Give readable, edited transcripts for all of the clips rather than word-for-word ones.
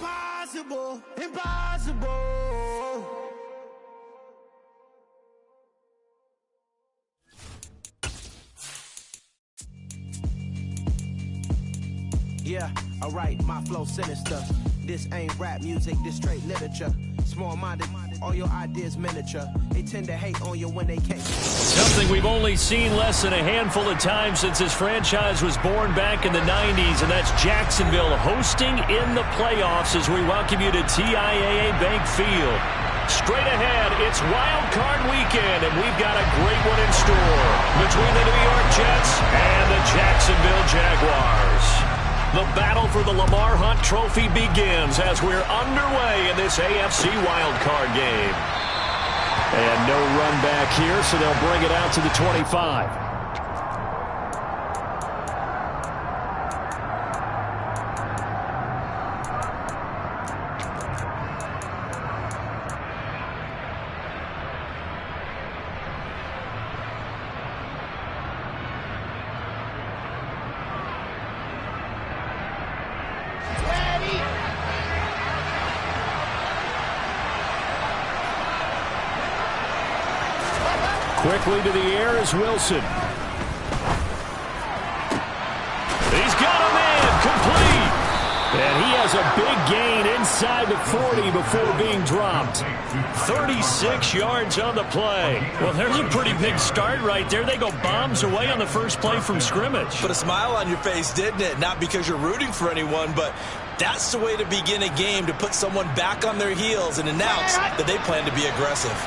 Impossible, impossible. Yeah, alright, my flow sinister. This ain't rap music, this straight literature. Small-minded, all your ideas miniature. They tend to hate on you when they can't. Something we've only seen less than a handful of times since this franchise was born back in the 90s, and that's Jacksonville hosting in the playoffs as we welcome you to TIAA Bank Field. Straight ahead, it's Wild Card Weekend, and we've got a great one in store between the New York Jets and the Jacksonville Jaguars. The battle for the Lamar Hunt Trophy begins as we're underway in this AFC wildcard game. And no run back here, so they'll bring it out to the 25. Quickly to the air is Wilson. He's got him in, complete. And he has a big gain inside the 40 before being dropped. 36 yards on the play. Well, there's a pretty big start right there. They go bombs away on the first play from scrimmage. Put a smile on your face, didn't it? Not because you're rooting for anyone, but that's the way to begin a game, to put someone back on their heels and announce that they plan to be aggressive.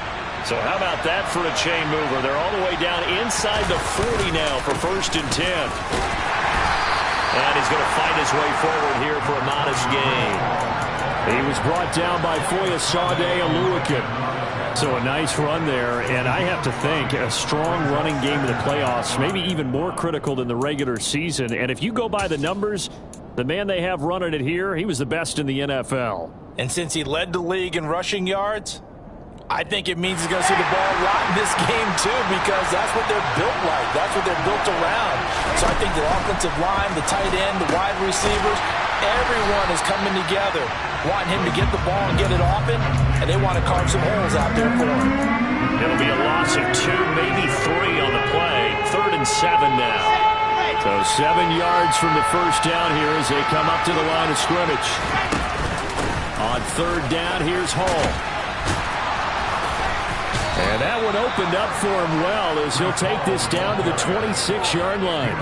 So how about that for a chain mover? They're all the way down inside the 40 now for 1st and 10. And he's going to fight his way forward here for a modest gain. He was brought down by Foyesade Oluwakin. So a nice run there, and I have to think a strong running game in the playoffs, maybe even more critical than the regular season. And if you go by the numbers, the man they have running it here, he was the best in the NFL. And since he led the league in rushing yards, I think it means he's going to see the ball a lot in this game, too, because that's what they're built like. That's what they're built around. So I think the offensive line, the tight end, the wide receivers, everyone is coming together, wanting him to get the ball and get it often, and they want to carve some holes out there for him. It'll be a loss of 2, maybe 3 on the play. 3rd and 7 now. So 7 yards from the first down here as they come up to the line of scrimmage. On 3rd down, here's Hall. And that one opened up for him well as he'll take this down to the 26-yard line.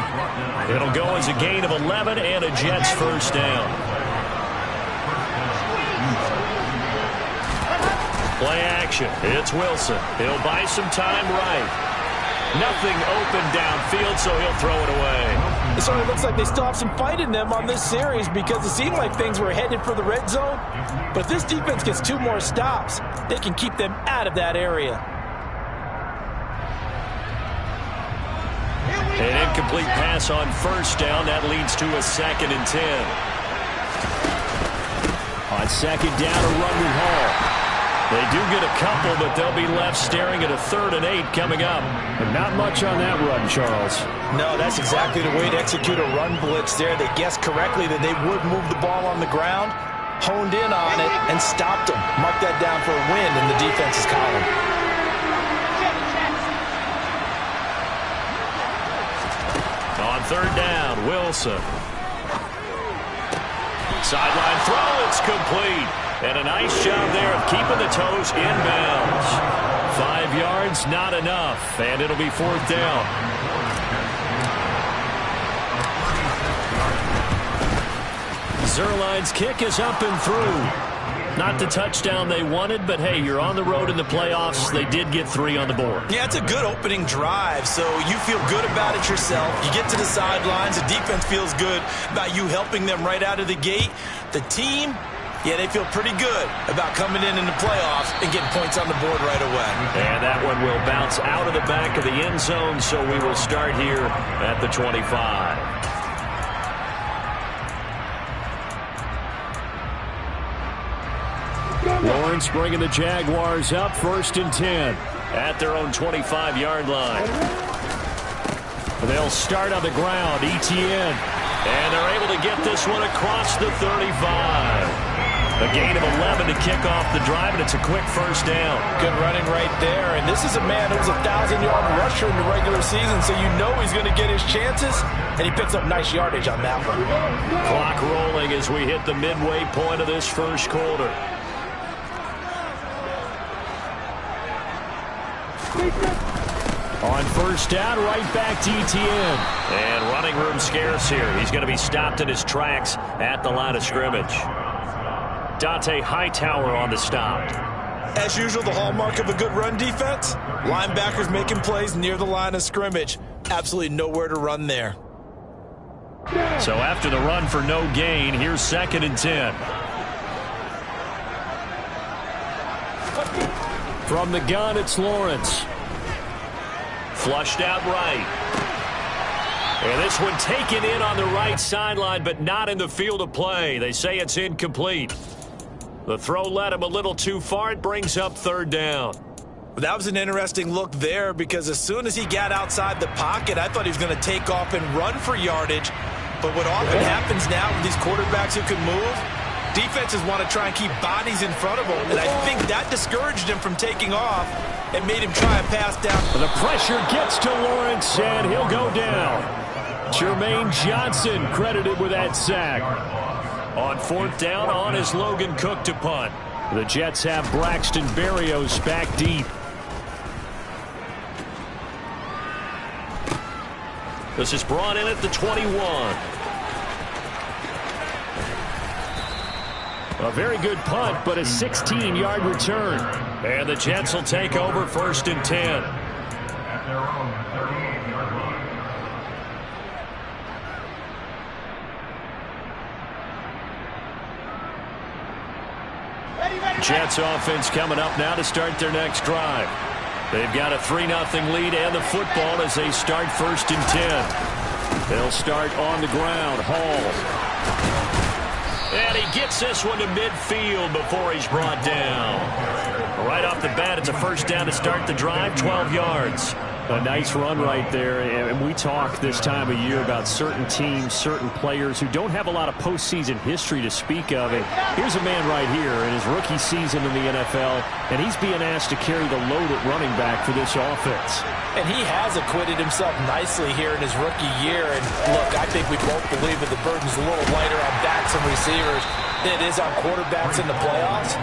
It'll go as a gain of 11 and a Jets first down. Play action. It's Wilson. He'll buy some time right. Nothing open downfield, so he'll throw it away. It certainly looks like they still have some fight in them on this series because it seemed like things were headed for the red zone. But if this defense gets 2 more stops, they can keep them out of that area. An incomplete pass on 1st down. That leads to a 2nd and 10. On 2nd down, a run with Hall. They do get a couple, but they'll be left staring at a 3rd and 8 coming up. And not much on that run, Charles. No, that's exactly the way to execute a run blitz there. They guessed correctly that they would move the ball on the ground, honed in on it, and stopped them. Mark that down for a win in the defense's column. On 3rd down, Wilson. Sideline throw, it's complete. And a nice job there of keeping the toes inbounds. 5 yards, not enough. And it'll be 4th down. Zerline's kick is up and through. Not the touchdown they wanted, but hey, you're on the road in the playoffs. They did get 3 on the board. Yeah, it's a good opening drive, so you feel good about it yourself. You get to the sidelines. The defense feels good about you helping them right out of the gate. The team, yeah, they feel pretty good about coming in the playoffs and getting points on the board right away. And that one will bounce out of the back of the end zone, so we will start here at the 25. Lawrence bringing the Jaguars up 1st and 10 at their own 25-yard line. They'll start on the ground, ETN. And they're able to get this one across the 35. A gain of 11 to kick off the drive, and it's a quick first down. Good running right there. And this is a man who was a 1,000-yard rusher in the regular season, so you know he's going to get his chances, and he picks up nice yardage on that one. Clock rolling as we hit the midway point of this first quarter. On first down, right back to ETN. And running room scarce here. He's going to be stopped in his tracks at the line of scrimmage. Dante Hightower on the stop. As usual, the hallmark of a good run defense, linebackers making plays near the line of scrimmage. Absolutely nowhere to run there. So after the run for no gain, here's 2nd and 10. From the gun, it's Lawrence. Flushed out right. And this one taken in on the right sideline, but not in the field of play. They say it's incomplete. The throw led him a little too far. It brings up 3rd down. That was an interesting look there because as soon as he got outside the pocket, I thought he was going to take off and run for yardage. But what often happens now with these quarterbacks who can move, defenses want to try and keep bodies in front of them. And I think that discouraged him from taking off and made him try a pass down. The pressure gets to Lawrence, and he'll go down. Jermaine Johnson credited with that sack. On 4th down, on is Logan Cook to punt. The Jets have Braxton Berrios back deep. This is brought in at the 21. A very good punt, but a 16-yard return. And the Jets will take over 1st and 10. Jets offense coming up now to start their next drive. They've got a 3-0 lead and the football as they start 1st and 10. They'll start on the ground. Hall. And he gets this one to midfield before he's brought down. Right off the bat, it's a 1st down to start the drive, 12 yards. A nice run right there, and we talk this time of year about certain teams, certain players who don't have a lot of postseason history to speak of. And here's a man right here in his rookie season in the NFL, and he's being asked to carry the load at running back for this offense. And he has acquitted himself nicely here in his rookie year. And look, I think we both believe that the burden's a little lighter on backs and receivers than it is on quarterbacks in the playoffs.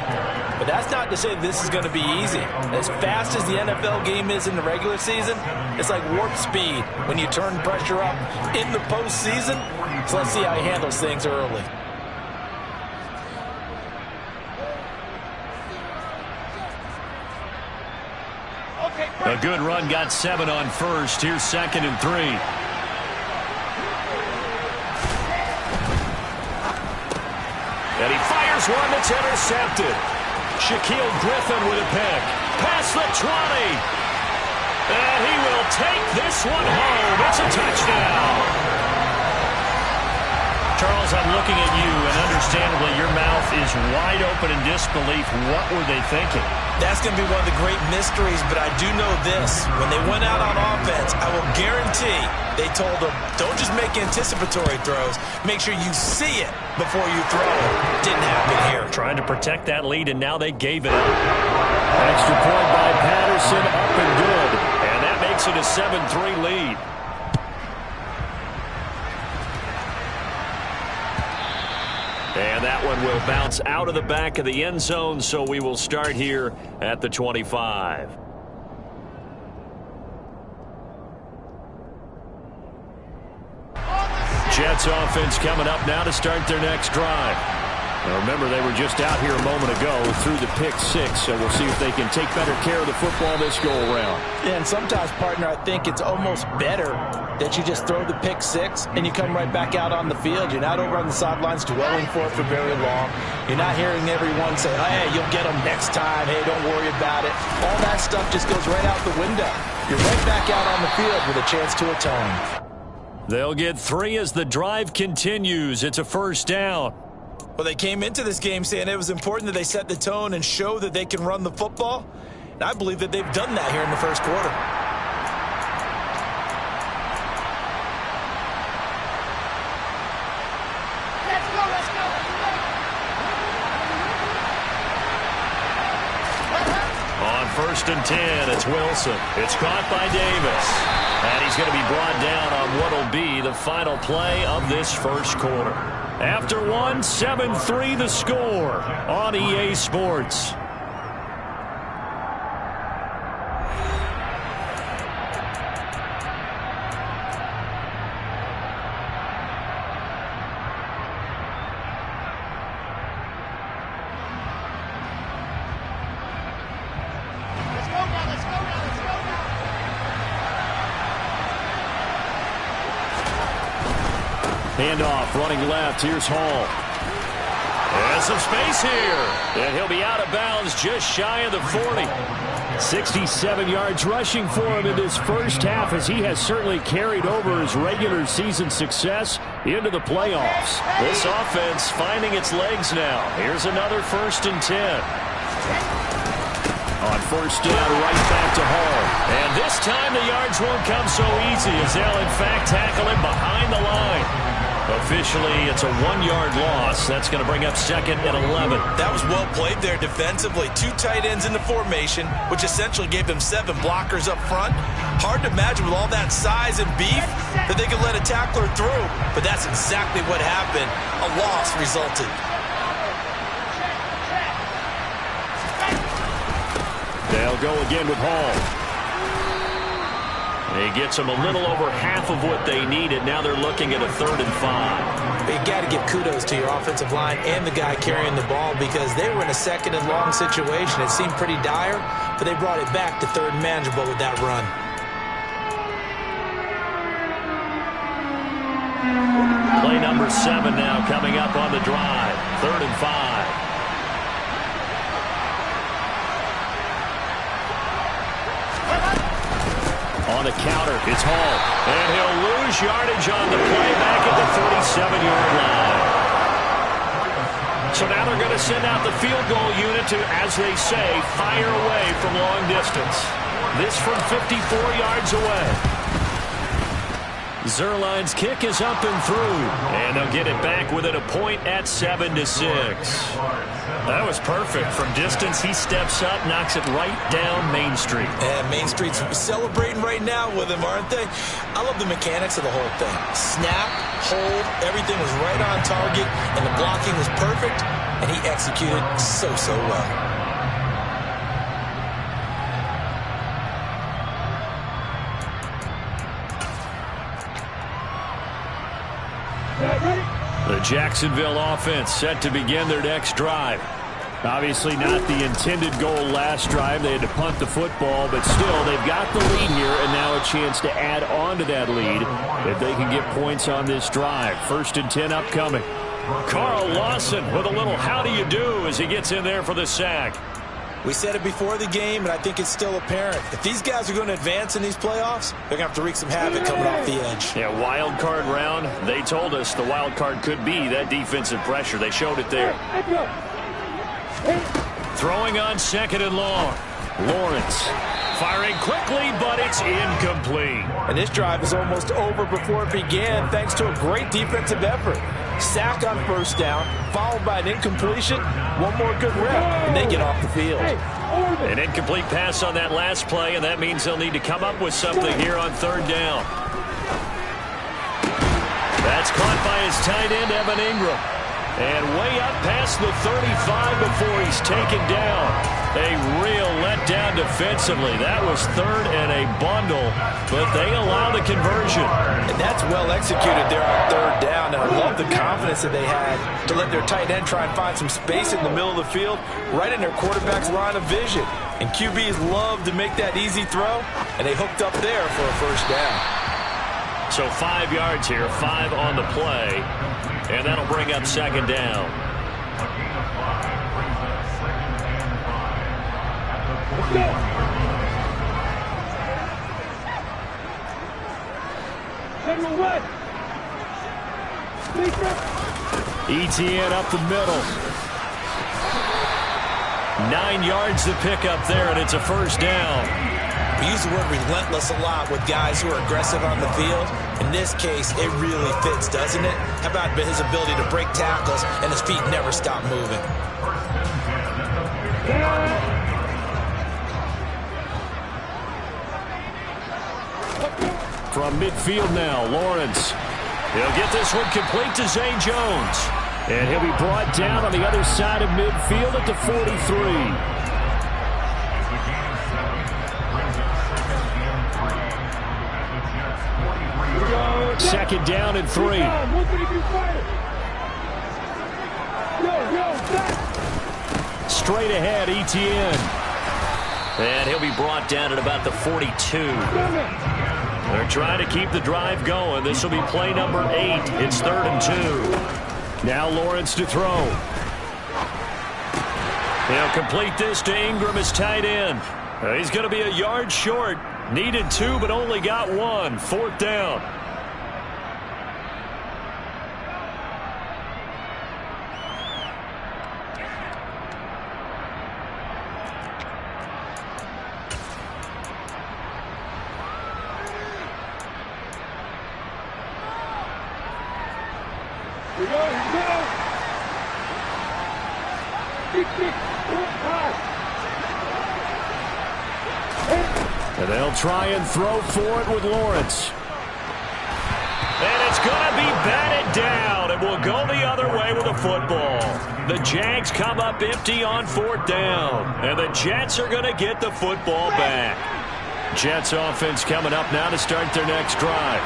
But that's not to say this is going to be easy. As fast as the NFL game is in the regular season, it's like warp speed when you turn pressure up in the postseason. So let's see how he handles things early. A good run, got 7 on first. Here's 2nd and 3. And he fires one that's intercepted. Shaquille Griffin with a pick. Past the 20. And he will take this one home. It's a touchdown. Charles, I'm looking at you, and understandably, your mouth is wide open in disbelief. What were they thinking? That's going to be one of the great mysteries, but I do know this. When they went out on offense, I will guarantee they told them, don't just make anticipatory throws. Make sure you see it before you throw it. Didn't happen here. Trying to protect that lead, and now they gave it up. Extra point by Patterson, up and good. And that makes it a 7-3 lead. And that one will bounce out of the back of the end zone, so we will start here at the 25. Jets offense coming up now to start their next drive. Now remember, they were just out here a moment ago through the pick 6, so we'll see if they can take better care of the football this go-around. Yeah, and sometimes, partner, I think it's almost better that you just throw the pick 6 and you come right back out on the field. You're not over on the sidelines dwelling for it for very long. You're not hearing everyone say, hey, you'll get them next time. Hey, don't worry about it. All that stuff just goes right out the window. You're right back out on the field with a chance to atone. They'll get 3 as the drive continues. It's a 1st down. Well, they came into this game saying it was important that they set the tone and show that they can run the football. And I believe that they've done that here in the first quarter. 1st and 10. It's Wilson. It's caught by Davis. And he's going to be brought down on what will be the final play of this first quarter. After one, 7-3 the score on EA Sports. Handoff, running left. Here's Hall. And some space here. And he'll be out of bounds just shy of the 40. 67 yards rushing for him in this first half, as he has certainly carried over his regular season success into the playoffs. This offense finding its legs now. Here's another 1st and 10. On 1st down, right back to Hall. And this time the yards won't come so easy, as they'll in fact tackle him behind the line. Officially, it's a 1-yard loss. That's going to bring up 2nd and 11. That was well played there defensively. 2 tight ends in the formation, which essentially gave them 7 blockers up front. Hard to imagine with all that size and beef that they could let a tackler through. But that's exactly what happened. A loss resulted. They'll go again with Hall. He gets them a little over half of what they needed. Now they're looking at a 3rd and 5. You got to give kudos to your offensive line and the guy carrying the ball, because they were in a 2nd and long situation. It seemed pretty dire, but they brought it back to 3rd and manageable with that run. Play number 7 now coming up on the drive. 3rd and 5. On the counter, it's Hall. And he'll lose yardage on the play back at the 37-yard line. So now they're going to send out the field goal unit to, as they say, fire away from long distance. This from 54 yards away. Zerline's kick is up and through. And they'll get it back within a point at 7-6. That was perfect. From distance, he steps up, knocks it right down Main Street. And Main Street's celebrating right now with him, aren't they? I love the mechanics of the whole thing. Snap, hold, everything was right on target, and the blocking was perfect, and he executed so well. The Jacksonville offense set to begin their next drive. Obviously not the intended goal last drive. They had to punt the football, but still they've got the lead here, and now a chance to add on to that lead if they can get points on this drive. 1st and 10 upcoming. Carl Lawson with a little how do you do as he gets in there for the sack. We said it before the game, and I think it's still apparent. If these guys are going to advance in these playoffs, they're going to have to wreak some havoc coming off the edge. Yeah, wild card round. They told us the wild card could be that defensive pressure. They showed it there. Throwing on 2nd and long. Lawrence firing quickly, but it's incomplete. And this drive is almost over before it began, thanks to a great defensive effort. Sack on 1st down, followed by an incompletion. One more good rep, and they get off the field. An incomplete pass on that last play, and that means they'll need to come up with something here on 3rd down. That's caught by his tight end, Evan Ingram. And way up past the 35 before he's taken down. A real letdown defensively. That was 3rd and a bundle, but they allow the conversion. And that's well executed there on 3rd down. And I love the confidence that they had to let their tight end try and find some space in the middle of the field, right in their quarterback's line of vision. And QBs love to make that easy throw, and they hooked up there for a 1st down. So 5 yards here, 5 on the play. And that'll bring up 2nd down. ETN up the middle. 9 yards to pick up there, and it's a 1st down. We use the word relentless a lot with guys who are aggressive on the field. In this case, it really fits, doesn't it? How about his ability to break tackles and his feet never stop moving? From midfield now, Lawrence. He'll get this one complete to Zay Jones. And he'll be brought down on the other side of midfield at the 43. Second down and 3. Straight ahead, Etienne. And he'll be brought down at about the 42. They're trying to keep the drive going. This will be play number 8. It's 3rd and 2. Now Lawrence to throw. He'll complete this to Ingram as tight end. He's going to be a yard short. Needed 2, but only got 1. 4th down. And they'll try and throw for it with Lawrence. And it's going to be batted down. It will go the other way with the football. The Jags come up empty on 4th down. And the Jets are going to get the football back. Jets offense coming up now to start their next drive.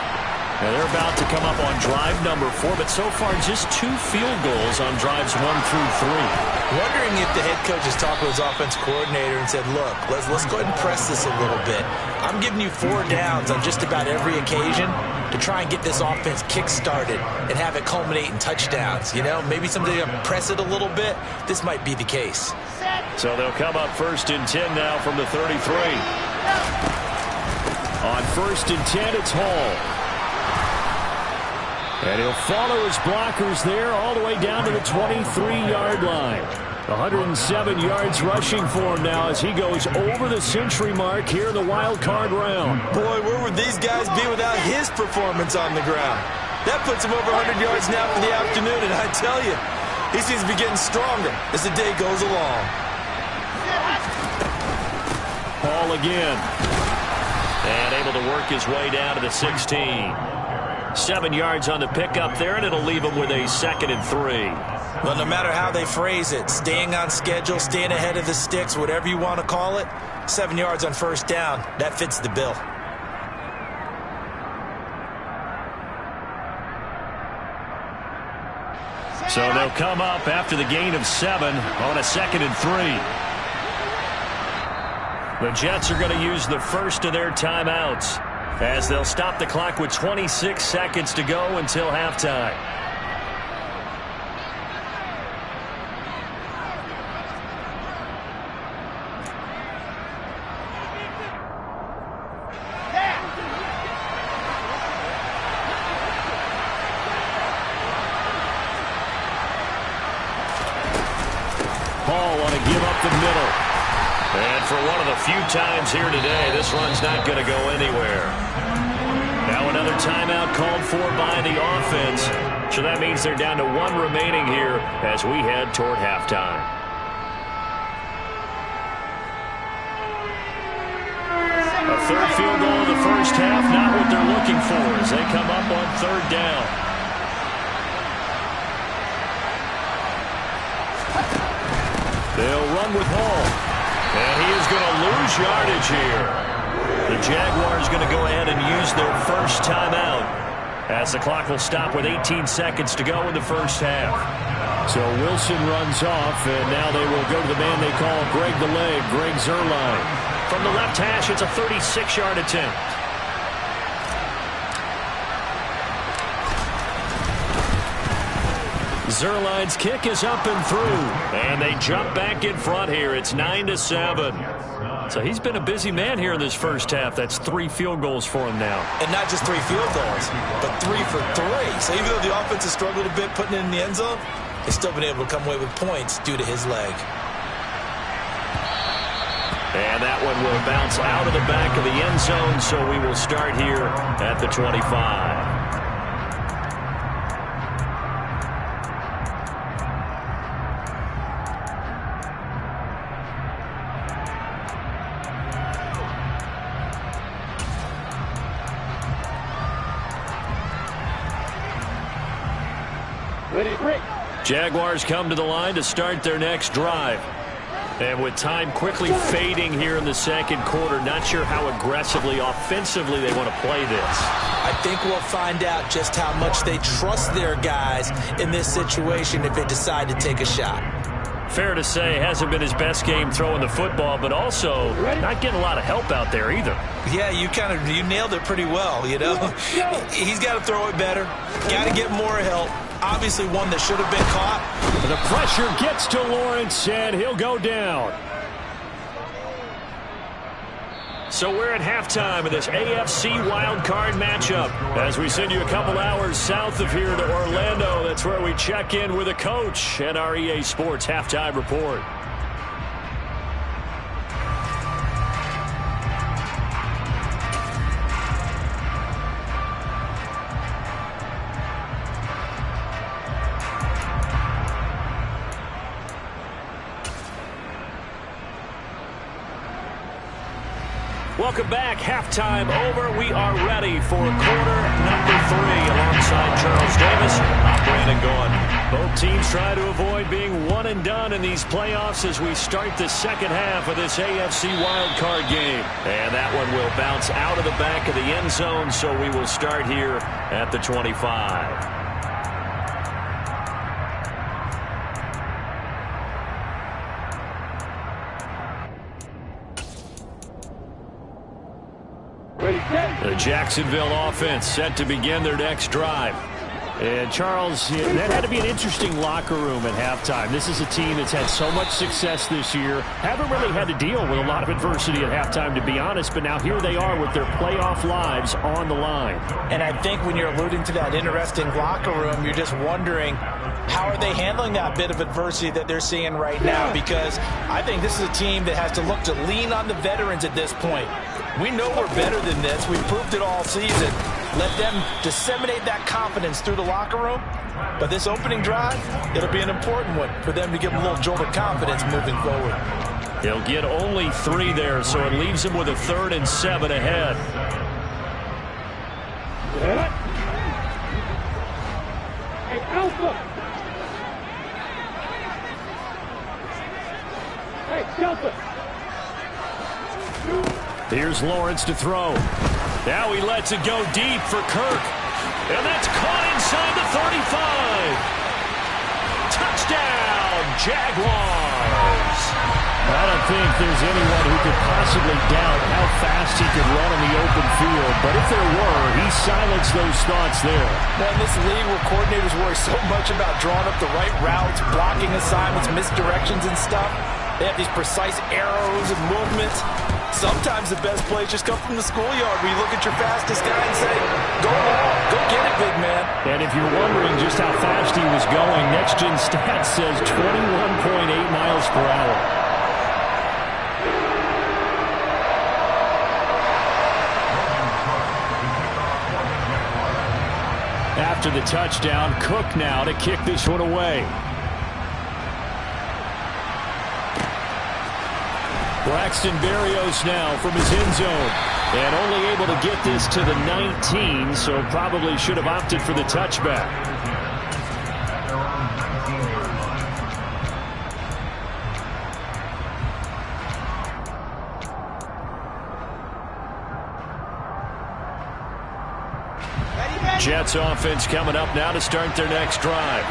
And they're about to come up on drive number 4, but so far just 2 field goals on drives 1 through 3. Wondering if the head coach has talked to his offense coordinator and said, look, let's go ahead and press this a little bit. I'm giving you 4 downs on just about every occasion to try and get this offense kick-started and have it culminate in touchdowns. You know, maybe somebody will press it a little bit. This might be the case. So they'll come up 1st and 10 now from the 33. On 1st and 10, it's Hall. And he'll follow his blockers there all the way down to the 23-yard line. 107 yards rushing for him now as he goes over the century mark here in the wild card round. Boy, where would these guys be without his performance on the ground? That puts him over 100 yards now for the afternoon, and I tell you, he seems to be getting stronger as the day goes along. Hall again. And able to work his way down to the 16. 7 yards on the pickup there, and it'll leave him with a 2nd and 3. Well, no matter how they phrase it, staying on schedule, staying ahead of the sticks, whatever you want to call it, 7 yards on 1st down, that fits the bill. So they'll come up after the gain of 7 on a 2nd and 3. The Jets are going to use the first of their timeouts, as they'll stop the clock with 26 seconds to go until halftime. Hall want to give up the middle. And for one of the few times here today, this run's not going to go anywhere. Now another timeout called for by the offense. So that means they're down to 1 remaining here as we head toward halftime. A 3rd field goal in the first half, not what they're looking for as they come up on 3rd down. They'll run with Hall. And he is going to lose yardage here. The Jaguars going to go ahead and use their first timeout as the clock will stop with 18 seconds to go in the first half. So Wilson runs off, and now they will go to the man they call Greg the Leg, Greg Zuerlein. From the left hash, it's a 36-yard attempt. Zuerlein's kick is up and through, and they jump back in front here. It's 9-7. So he's been a busy man here in this first half. That's 3 field goals for him now. And not just 3 field goals, but 3 for 3. So even though the offense has struggled a bit putting it in the end zone, they've still been able to come away with points due to his leg. And that one will bounce out of the back of the end zone, so we will start here at the 25. Jaguars come to the line to start their next drive. And with time quickly fading here in the second quarter, not sure how aggressively, offensively they want to play this. I think we'll find out just how much they trust their guys in this situation if they decide to take a shot. Fair to say, hasn't been his best game throwing the football, but also not getting a lot of help out there either. Yeah, you nailed it pretty well, you know. He's got to throw it better, got to get more help. Obviously one that should have been caught. The pressure gets to Lawrence, and he'll go down. So we're at halftime of this AFC wildcard matchup. As we send you a couple hours south of here to Orlando, that's where we check in with a coach at our EA Sports Halftime Report. Welcome back. Halftime over. We are ready for quarter number 3 alongside Charles Davis. I'm Brandon Gaughan. Both teams try to avoid being one and done in these playoffs as we start the second half of this AFC wildcard game. And that one will bounce out of the back of the end zone, so we will start here at the 25. The Jacksonville offense set to begin their next drive. And Charles, that had to be an interesting locker room at halftime. This is a team that's had so much success this year. Haven't really had to deal with a lot of adversity at halftime, to be honest. But now here they are with their playoff lives on the line. And I think when you're alluding to that interesting locker room, you're just wondering, how are they handling that bit of adversity that they're seeing right now? Because I think this is a team that has to look to lean on the veterans at this point. We know we're better than this. We've proved it all season. Let them disseminate that confidence through the locker room. But this opening drive, it'll be an important one for them to give them a little jolt of confidence moving forward. He'll get only 3 there, so it leaves him with a 3rd and 7 ahead. Hey, Alpha! Hey, Delta! Here's Lawrence to throw. Now he lets it go deep for Kirk. And that's caught inside the 35. Touchdown, Jaguars. I don't think there's anyone who could possibly doubt how fast he could run on the open field. But if there were, he silenced those thoughts there. Well, in this league where coordinators worry so much about drawing up the right routes, blocking assignments, misdirections and stuff, they have these precise arrows and movements. Sometimes the best plays just come from the schoolyard where you look at your fastest guy and say, go long, go get it, big man. And if you're wondering just how fast he was going, Next Gen Stats says 21.8 miles per hour. After the touchdown, Cook now to kick this one away. Braxton Berrios now from his end zone. And only able to get this to the 19, so probably should have opted for the touchback. Jets offense coming up now to start their next drive.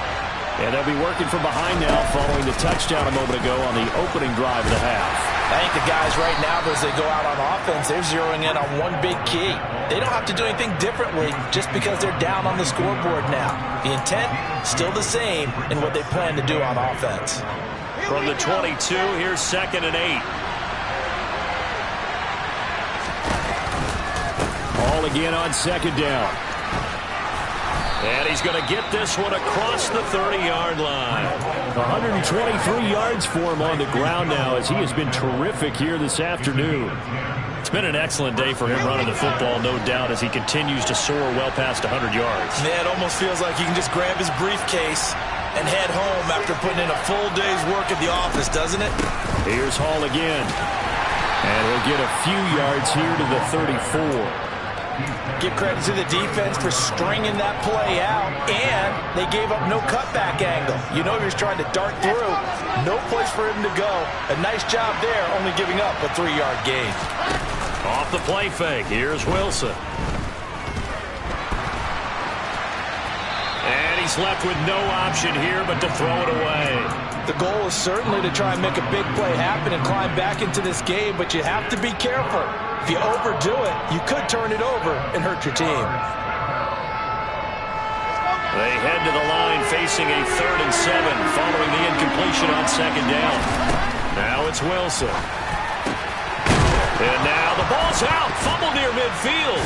And they'll be working from behind now following the touchdown a moment ago on the opening drive of the half. I think the guys right now, as they go out on offense, they're zeroing in on one big key. They don't have to do anything differently just because they're down on the scoreboard now. The intent, still the same in what they plan to do on offense. From the 22, here's 2nd and 8. Ball again on 2nd down. And he's going to get this one across the 30-yard line. 123 yards for him on the ground now as he has been terrific here this afternoon. It's been an excellent day for him running the football, no doubt, as he continues to soar well past 100 yards. Yeah, it almost feels like he can just grab his briefcase and head home after putting in a full day's work at the office, doesn't it? Here's Hall again. And he'll get a few yards here to the 34. Give credit to the defense for stringing that play out, and they gave up no cutback angle. You know he was trying to dart through. No place for him to go. A nice job there, only giving up a 3-yard gain. Off the play fake, here's Wilson. And he's left with no option here but to throw it away. The goal is certainly to try and make a big play happen and climb back into this game, but you have to be careful. If you overdo it, you could turn it over and hurt your team. They head to the line facing a 3rd and 7 following the incompletion on 2nd down. Now it's Wilson. And now the ball's out. Fumble near midfield.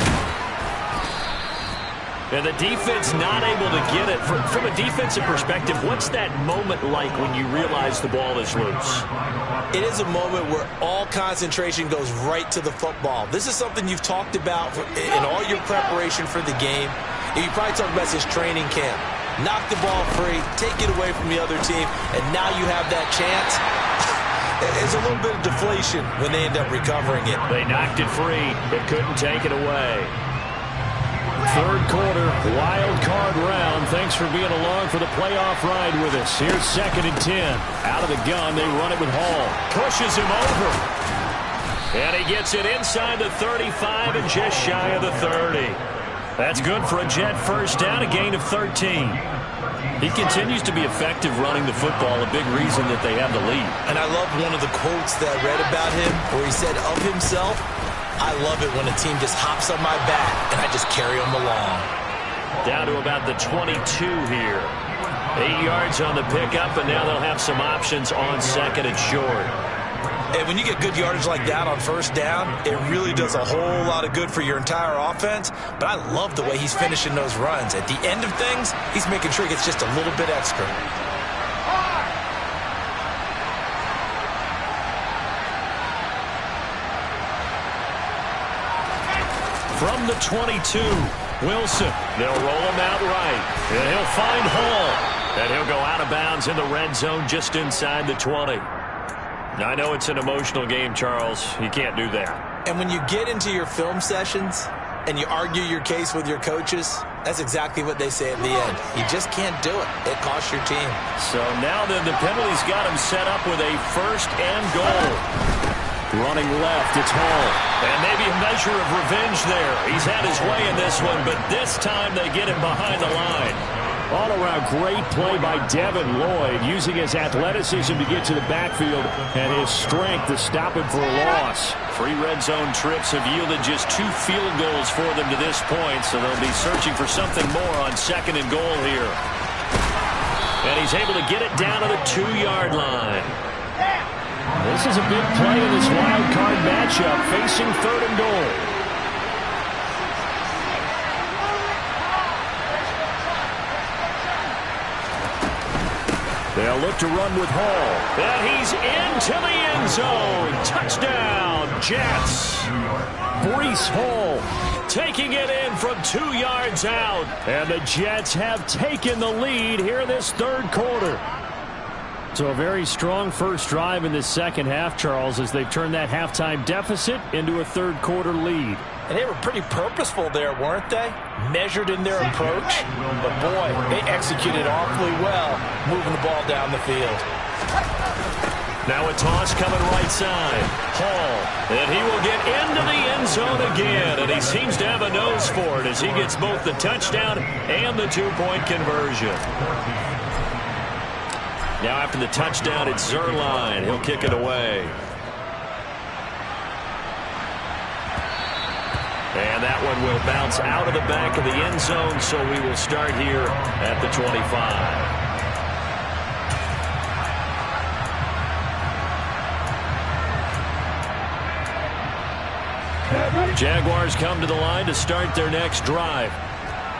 And the defense not able to get it. From a defensive perspective, what's that moment like when you realize the ball is loose? It is a moment where all concentration goes right to the football. This is something you've talked about in all your preparation for the game. You probably talked about this training camp. Knock the ball free, take it away from the other team, and now you have that chance. There's a little bit of deflation when they end up recovering it. They knocked it free, but couldn't take it away. 3rd quarter, wild card round. Thanks for being along for the playoff ride with us. Here's 2nd and 10. Out of the gun, they run it with Hall. Pushes him over. And he gets it inside the 35 and just shy of the 30. That's good for a Jet first down, a gain of 13. He continues to be effective running the football, a big reason that they have the lead. And I love one of the quotes that I read about him where he said of himself, I love it when a team just hops on my back and I just carry them along. Down to about the 22 here. 8 yards on the pickup, and now they'll have some options on 2nd and short. And when you get good yardage like that on 1st down, it really does a whole lot of good for your entire offense. But I love the way he's finishing those runs. At the end of things, he's making sure he gets just a little bit extra. From the 22, Wilson. They'll roll him out right. And he'll find Hall. And he'll go out of bounds in the red zone just inside the 20. Now, I know it's an emotional game, Charles. You can't do that. And when you get into your film sessions and you argue your case with your coaches, that's exactly what they say at the end. You just can't do it. It costs your team. So now then the penalty's got him set up with a 1st and goal. Running left, it's Hall. And maybe a measure of revenge there. He's had his way in this one, but this time they get him behind the line. All-around great play by Devin Lloyd, using his athleticism to get to the backfield and his strength to stop him for a loss. 3 red zone trips have yielded just 2 field goals for them to this point, so they'll be searching for something more on 2nd and goal here. And he's able to get it down to the 2-yard line. This is a big play in this wild card matchup, facing 3rd and goal. They'll look to run with Hall. And he's into the end zone. Touchdown, Jets. Breece Hall taking it in from 2 yards out. And the Jets have taken the lead here in this 3rd quarter. So a very strong first drive in this 2nd half, Charles, as they've turned that halftime deficit into a 3rd quarter lead. And they were pretty purposeful there, weren't they? Measured in their approach. But, boy, they executed awfully well, moving the ball down the field. Now a toss coming right side. Hall, and he will get into the end zone again. And he seems to have a nose for it as he gets both the touchdown and the 2-point conversion. Now after the touchdown, it's Zerline. He'll kick it away. And that one will bounce out of the back of the end zone, so we will start here at the 25. Jaguars come to the line to start their next drive.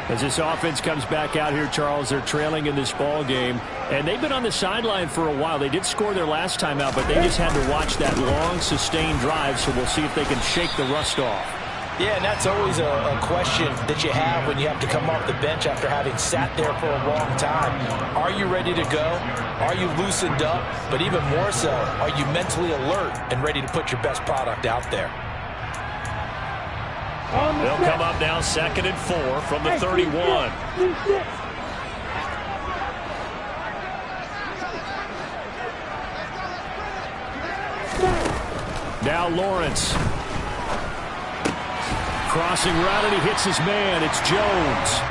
As this offense comes back out here, Charles, they're trailing in this ball game. And they've been on the sideline for a while. They did score their last time out, but they just had to watch that long, sustained drive, so we'll see if they can shake the rust off. Yeah, and that's always a question that you have when you have to come off the bench after having sat there for a long time. Are you ready to go? Are you loosened up? But even more so, are you mentally alert and ready to put your best product out there? They'll come up now 2nd and 4 from the 31. Now Lawrence. Crossing route, and he hits his man. It's Jones.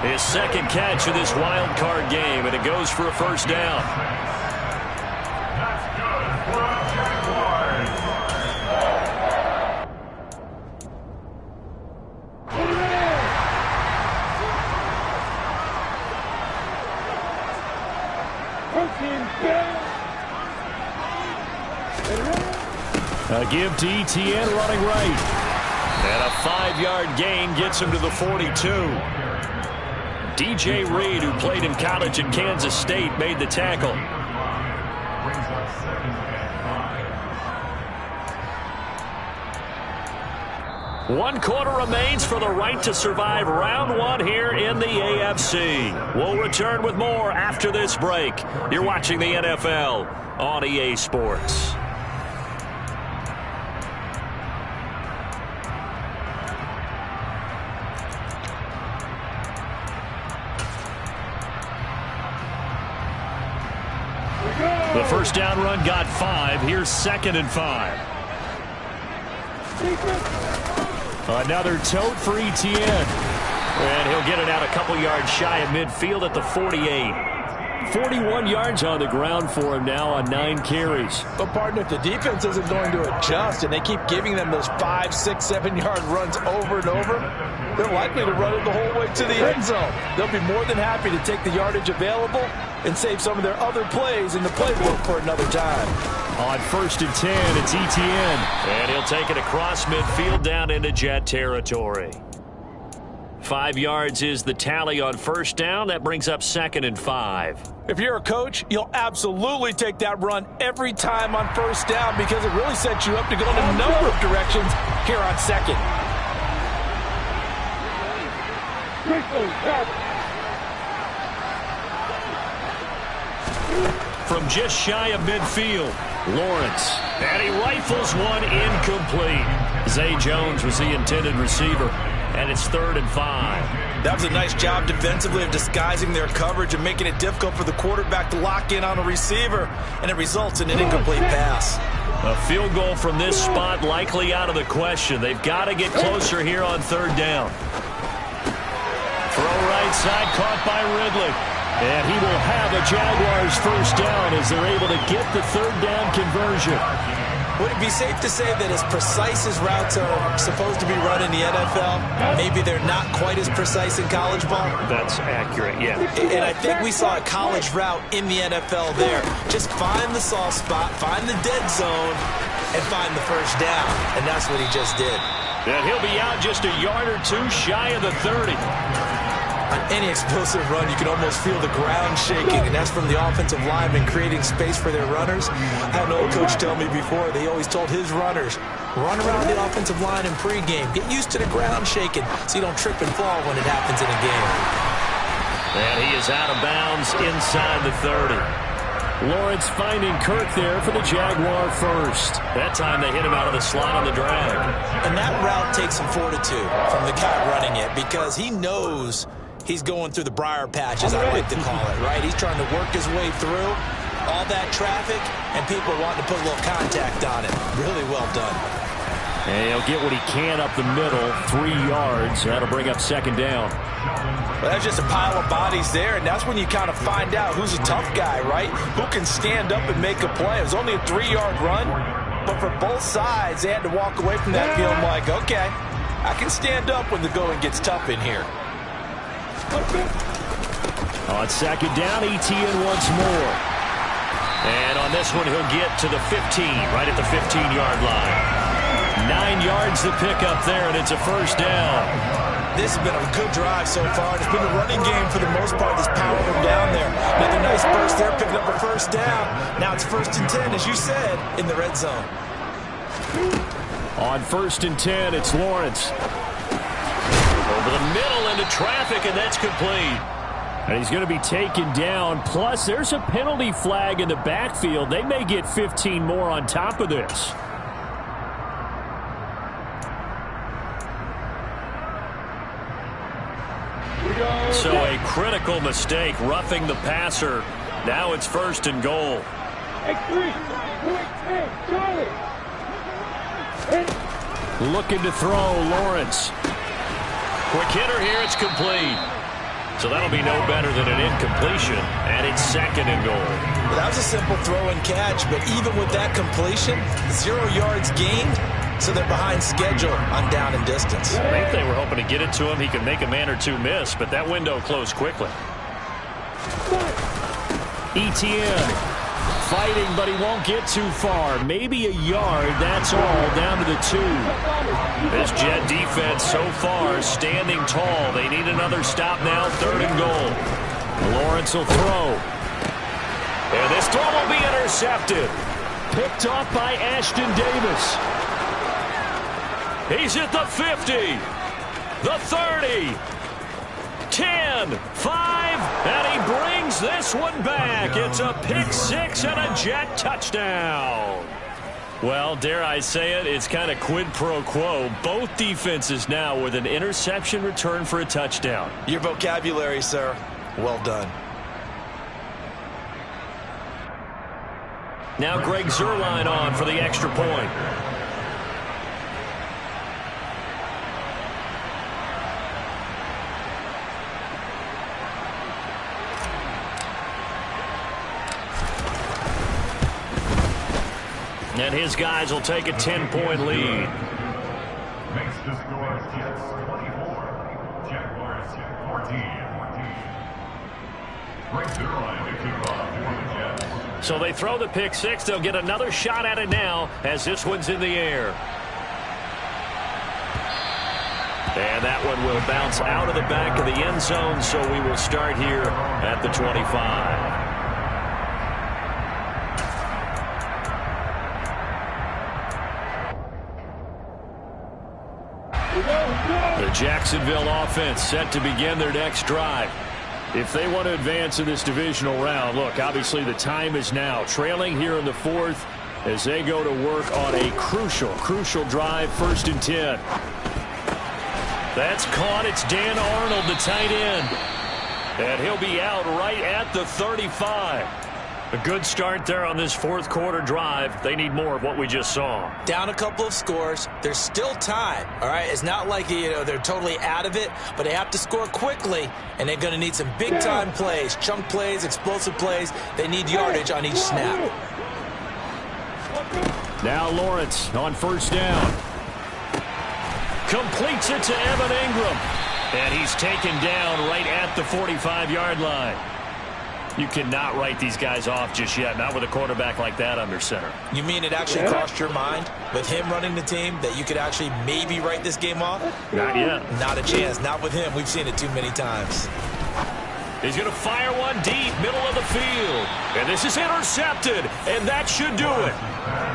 His second catch of this wild card game, and it goes for a first down. A give to Etienne running right. And a 5-yard gain gets him to the 42. DJ Reed, who played in college at Kansas State, made the tackle. One quarter remains for the right to survive round one here in the AFC. We'll return with more after this break. You're watching the NFL on EA Sports. The first down run got 5. Here's 2nd and 5. Another tote for Etienne. And he'll get it out a couple yards shy of midfield at the 48. 41 yards on the ground for him now on 9 carries. But, partner, if the defense isn't going to adjust and they keep giving them those 5, 6, 7-yard runs over and over, they're likely to run it the whole way to the end zone. They'll be more than happy to take the yardage available and save some of their other plays in the playbook for another time. On 1st and 10, it's Etienne. And he'll take it across midfield down into Jet territory. 5 yards is the tally on first down. That brings up 2nd and 5. If you're a coach, you'll absolutely take that run every time on first down because it really sets you up to go in a number of directions here on 2nd. From just shy of midfield, Lawrence. And he rifles one incomplete. Zay Jones was the intended receiver. And it's 3rd and 5. That was a nice job defensively of disguising their coverage and making it difficult for the quarterback to lock in on a receiver. And it results in an incomplete pass. A field goal from this spot likely out of the question. They've got to get closer here on 3rd down. Throw right side, caught by Ridley. And he will have a Jaguars first down as they're able to get the 3rd down conversion. Would it be safe to say that as precise as routes are supposed to be run in the NFL, maybe they're not quite as precise in college ball? That's accurate, yeah. And I think we saw a college route in the NFL there. Just find the soft spot, find the dead zone, and find the first down. And that's what he just did. And he'll be out just a yard or two shy of the 30. On any explosive run, you can almost feel the ground shaking, and that's from the offensive linemen creating space for their runners. I had an old coach tell me before, they always told his runners, run around the offensive line in pregame. Get used to the ground shaking so you don't trip and fall when it happens in a game. And he is out of bounds inside the 30. Lawrence finding Kirk there for the Jaguar first. That time they hit him out of the slot on the drag. And that route takes some fortitude from the guy running it because he knows he's going through the briar patch, as I like to call it, right? He's trying to work his way through all that traffic, and people wanting to put a little contact on it. Really well done. And he'll get what he can up the middle, 3 yards. That'll bring up 2nd down. Well, that's just a pile of bodies there, and that's when you kind of find out who's a tough guy, right? Who can stand up and make a play. It was only a 3-yard run, but for both sides, they had to walk away from that feeling like, okay, I can stand up when the going gets tough in here. On 2nd down, Etienne once more. And on this one, he'll get to the 15, right at the 15-yard line. 9 yards to pick up there, and it's a first down. This has been a good drive so far. It's been a running game for the most part that's powered them down there. Another nice burst there, picking up a first down. Now it's 1st and 10, as you said, in the red zone. On 1st and 10, it's Lawrence. Over the middle into traffic, and that's complete. And he's going to be taken down. Plus, there's a penalty flag in the backfield. They may get 15 more on top of this. critical mistake, roughing the passer. Now it's 1st and goal. Hey, 3, hey, Charlie. Looking to throw, Lawrence. Quick hitter here, it's complete. So that'll be no better than an incompletion, and it's 2nd and goal. Well, that was a simple throw and catch, but even with that completion, 0 yards gained, so they're behind schedule on down and distance. I think they were hoping to get it to him. He could make a man or two miss, but that window closed quickly. Etienne fighting, but he won't get too far. Maybe a yard, that's all, down to the 2. This Jet defense so far standing tall. They need another stop now, 3rd and goal. Lawrence will throw. And this throw will be intercepted. Picked off by Ashton Davis. He's at the 50, the 30, 10, 5, and he brings this one back. It's a pick 6 and a Jet touchdown. Well, dare I say it, it's kind of quid pro quo. Both defenses now with an interception return for a touchdown. Your vocabulary, sir. Well done. Now Greg Zuerlein on for the extra point. And his guys will take a 10-point lead. Makes the score Jets 24, Jaguars 14. Greg Zuerlein to kick off for the Jets. So they throw the pick 6. They'll get another shot at it now as this one's in the air. And that one will bounce out of the back of the end zone, so we will start here at the 25. The Jacksonville offense set to begin their next drive. If they want to advance in this divisional round, look, obviously the time is now. Trailing here in the 4th as they go to work on a crucial drive, 1st and 10. That's caught. It's Dan Arnold, the tight end. And he'll be out right at the 35. A good start there on this 4th quarter drive. They need more of what we just saw. Down a couple of scores. There's still time, all right? It's not like, they're totally out of it, but they have to score quickly, and they're going to need some big-time plays, chunk plays, explosive plays. They need yardage on each snap. Now Lawrence on 1st down. Completes it to Evan Ingram. And he's taken down right at the 45-yard line. You cannot write these guys off just yet, not with a quarterback like that under center. You mean it actually crossed your mind with him running the team that you could actually maybe write this game off? Not yet. Not a chance. Not with him. We've seen it too many times. He's going to fire one deep, middle of the field. And this is intercepted, and that should do it.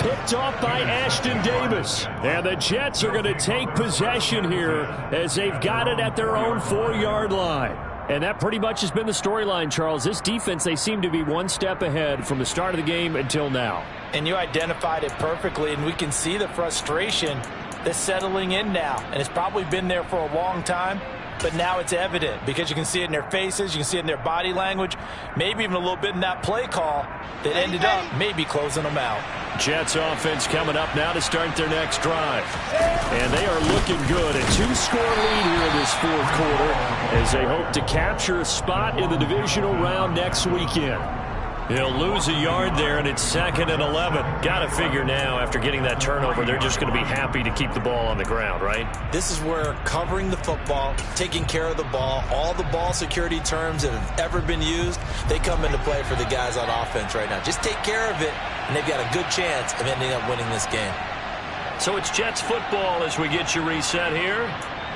Picked off by Ashton Davis. And the Jets are going to take possession here as they've got it at their own 4-yard line. And that pretty much has been the storyline, Charles. This defense, they seem to be one step ahead from the start of the game until now. And you identified it perfectly, and we can see the frustration that's settling in now. And it's probably been there for a long time, but now it's evident because you can see it in their faces, you can see it in their body language, maybe even a little bit in that play call that ended up maybe closing them out. Jets offense coming up now to start their next drive. And they are looking good. A 2-score lead here in this 4th quarter as they hope to capture a spot in the divisional round next weekend. He'll lose a yard there, and it's 2nd and 11. Got to figure now, after getting that turnover, they're just going to be happy to keep the ball on the ground, right? This is where covering the football, taking care of the ball, all the ball security terms that have ever been used, they come into play for the guys on offense right now. Just take care of it, and they've got a good chance of ending up winning this game. So it's Jets football as we get you reset here.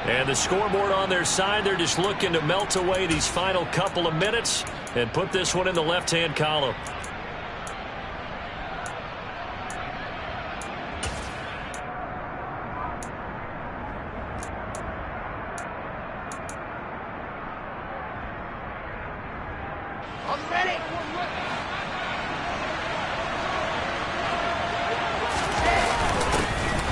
And the scoreboard on their side, they're just looking to melt away these final couple of minutes and put this one in the left-hand column. I'm ready.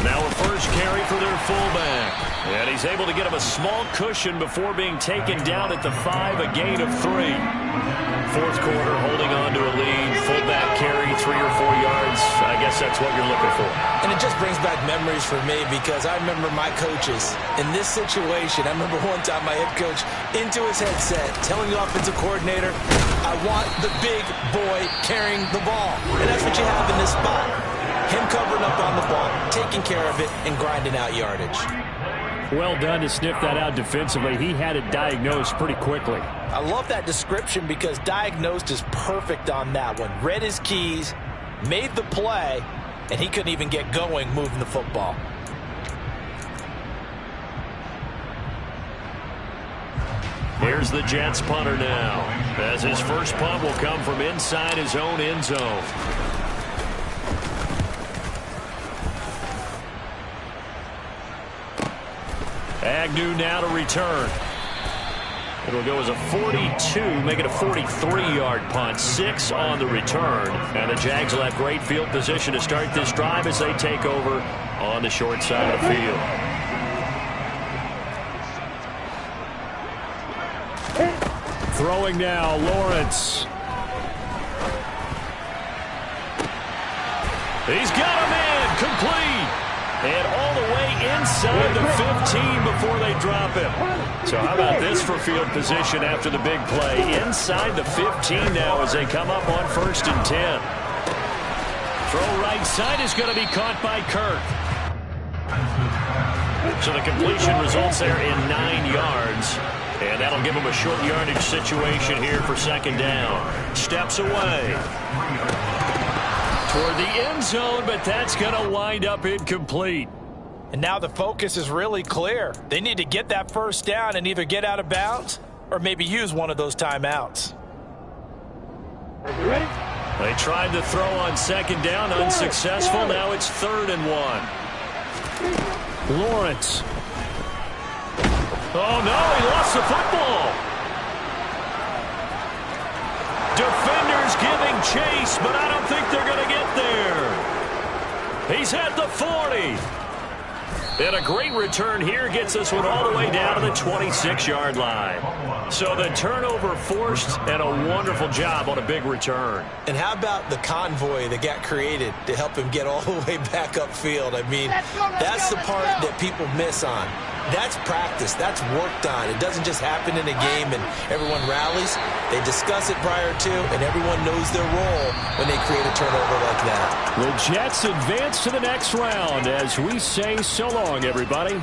Now a 1st first carry for their fullback. And he's able to get him a small cushion before being taken down at the 5, a gain of 3. Fourth quarter, holding on to a lead. Fullback carry, 3 or 4 yards. I guess that's what you're looking for. And it just brings back memories for me because I remember my coaches in this situation. I remember one time my head coach into his headset telling the offensive coordinator, I want the big boy carrying the ball. And that's what you have in this spot. Him covering up on the ball, taking care of it, and grinding out yardage. Well done to sniff that out defensively. He had it diagnosed pretty quickly. I love that description because diagnosed is perfect on that one. Read his keys, made the play, and he couldn't even get going moving the football. Here's the Jets punter now, as his first punt will come from inside his own end zone. Agnew now to return. It'll go as a 42, make it a 43-yard punt. 6 on the return. And the Jags will have great field position to start this drive as they take over on the short side of the field. Throwing now, Lawrence. He's got him in, complete. And all the way inside the 15 before they drop him. So how about this for field position after the big play? Inside the 15 now as they come up on 1st and 10. Throw right side is going to be caught by Kirk. So the completion results there in 9 yards. And that'll give him a short yardage situation here for 2nd down. Steps away toward the end zone, but that's going to wind up incomplete. And now the focus is really clear. They need to get that 1st down and either get out of bounds or maybe use one of those timeouts. They tried to throw on 2nd down, unsuccessful. Now it's 3rd and 1. Lawrence. Oh, no, he lost the football. Defenders giving chase, but I don't think they're going to get there. He's at the 40. And a great return here gets this one all the way down to the 26-yard line. So the turnover forced and a wonderful job on a big return. And how about the convoy that got created to help him get all the way back upfield? I mean, that's the part that people miss on. That's practice. That's worked on. It doesn't just happen in a game and everyone rallies. They discuss it prior to, and everyone knows their role when they create a turnover like that. The Jets advance to the next round as we say so long, everybody.